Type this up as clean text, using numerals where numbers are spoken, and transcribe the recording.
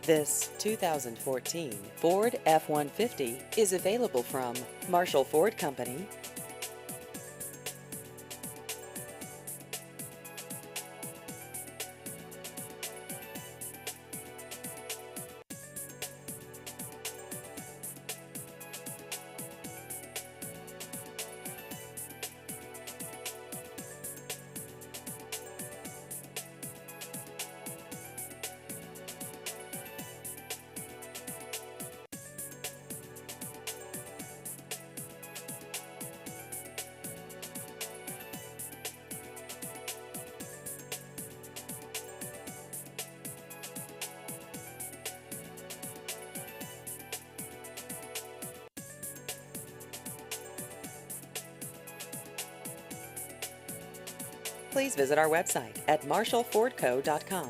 This 2014 Ford F-150 is available from Marshall Ford Company. Please visit our website at marshallfordco.com.